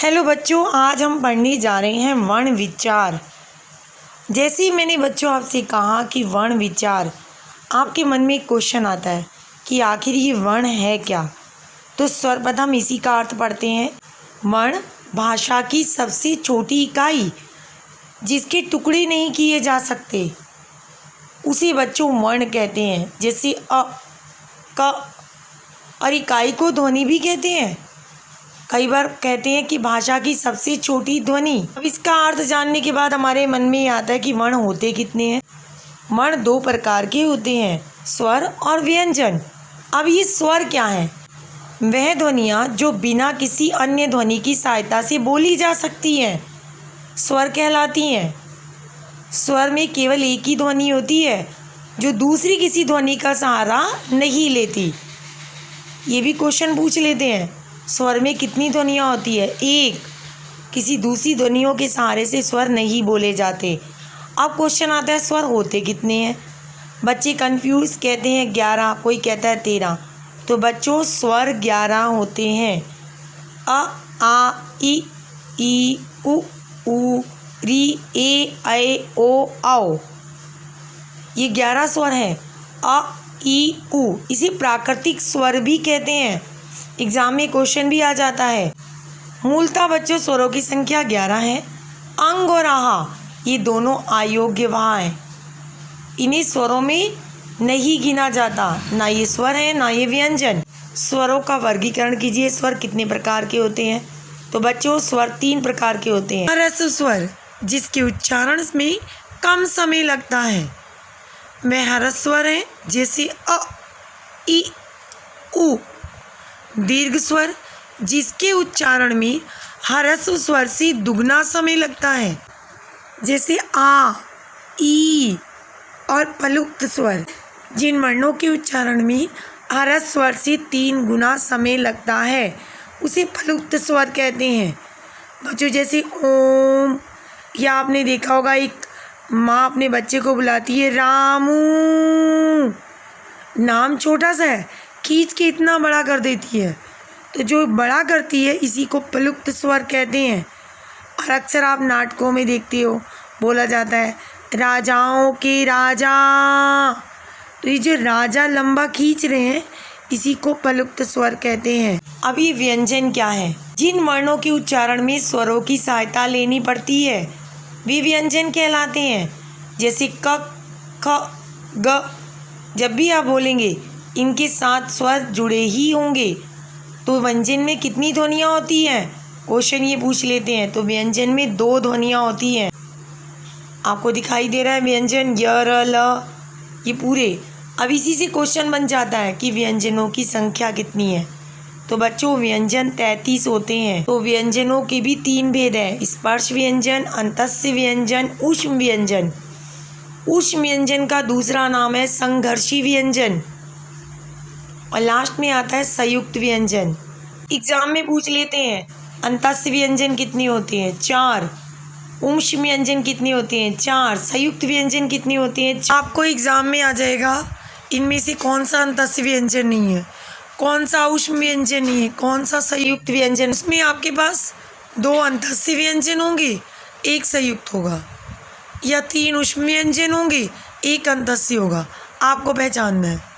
Hello बच्चों, आज हम पढ़ने जा रहे हैं वर्ण विचार। जैसे ही मैंने बच्चों आपसे कहा कि वर्ण विचार, आपके मन में एक क्वेश्चन आता है कि आखिर ये वर्ण है क्या। तो सर्वप्रथम इसी का अर्थ पढ़ते हैं। वर्ण भाषा की सबसे छोटी इकाई जिसके टुकड़े नहीं किए जा सकते, उसे बच्चों वर्ण कहते हैं। जैसे अ, क और इकाई को ध्वनि भी कहते हैं। कई बार कहते हैं कि भाषा की सबसे छोटी ध्वनि। अब इसका अर्थ जानने के बाद हमारे मन में आता है कि वर्ण होते कितने हैं। वर्ण दो प्रकार के होते हैं, स्वर और व्यंजन। अब ये स्वर क्या है? वह ध्वनियाँ जो बिना किसी अन्य ध्वनि की सहायता से बोली जा सकती हैं, स्वर कहलाती हैं। स्वर में केवल एक ही ध्वनि होती है जो दूसरी किसी ध्वनि का सहारा नहीं लेती। ये भी क्वेश्चन पूछ लेते हैं, स्वर में कितनी ध्वनियाँ होती है? एक। किसी दूसरी ध्वनियों के सहारे से स्वर नहीं बोले जाते। अब क्वेश्चन आता है, स्वर होते कितने हैं? बच्चे कंफ्यूज, कहते हैं 11, कोई कहता है 13। तो बच्चों स्वर 11 होते हैं। अ, आ, ई, उ, री, ए, ऐ, ओ, औ। ये 11 स्वर हैं। अ, ई, उ। इसे प्राकृतिक स्वर भी कहते हैं। एग्जाम में क्वेश्चन भी आ जाता है। मूलतः बच्चों स्वरों की संख्या 11 है। अंग और आहा ये दोनों अयोग्यवाह हैं। इन्हें स्वरों में नहीं गिना जाता। ना ये स्वर है ना ये व्यंजन। स्वरों का वर्गीकरण कीजिए। स्वर कितने प्रकार के होते हैं? तो बच्चों स्वर 3 प्रकार के होते हैं। ह्रस्व स्वर जिसके उच्चारण में कम समय लगता है वह ह्रस्व स्वर है, जैसे अ, ई, उ। दीर्घ स्वर जिसके उच्चारण में ह्रस्व स्वर से दुगना समय लगता है, जैसे आ, ई। और प्लुप्त स्वर जिन वर्णों के उच्चारण में ह्रस्व स्वर से 3 गुना समय लगता है, उसे प्लुप्त स्वर कहते हैं। बच्चों जैसे ओम, या आपने देखा होगा एक माँ अपने बच्चे को बुलाती है रामू। नाम छोटा सा है, खींच के इतना बड़ा कर देती है, तो जो बड़ा करती है इसी को प्लुप्त स्वर कहते हैं। और अक्सर आप नाटकों में देखते हो, बोला जाता है राजाओं के राजा। तो ये जो राजा लंबा खींच रहे हैं इसी को प्लुप्त स्वर कहते हैं। अब ये व्यंजन क्या है? जिन वर्णों के उच्चारण में स्वरों की सहायता लेनी पड़ती है वे व्यंजन कहलाते हैं। जैसे क, ख, ग। जब भी आप बोलेंगे इनके साथ स्वर जुड़े ही होंगे। तो व्यंजन में कितनी ध्वनियाँ होती हैं? क्वेश्चन ये पूछ लेते हैं। तो व्यंजन में 2 ध्वनियाँ होती हैं। आपको दिखाई दे रहा है व्यंजन य, र, ल, ये पूरे। अब इसी से क्वेश्चन बन जाता है कि व्यंजनों की संख्या कितनी है। तो बच्चों व्यंजन 33 होते हैं। तो व्यंजनों के भी 3 भेद हैं, स्पर्श व्यंजन, अंतस्य व्यंजन, ऊष्म व्यंजन। ऊष्म व्यंजन का दूसरा नाम है संघर्षी व्यंजन। और लास्ट में आता है संयुक्त व्यंजन। एग्जाम में पूछ लेते हैं अंतस्य व्यंजन कितने होते हैं? 4। ऊष्म व्यंजन कितने होते हैं? 4। संयुक्त व्यंजन कितने होते हैं? आपको एग्जाम में आ जाएगा इनमें से कौन सा अंतस्य व्यंजन नहीं है, कौन सा ऊष्म व्यंजन नहीं है, कौन सा संयुक्त व्यंजन। उसमें आपके पास 2 अंतस्य व्यंजन होंगे, 1 संयुक्त होगा, या 3 ऊष्म व्यंजन होंगे, 1 अंतस्य होगा। आपको पहचानना है।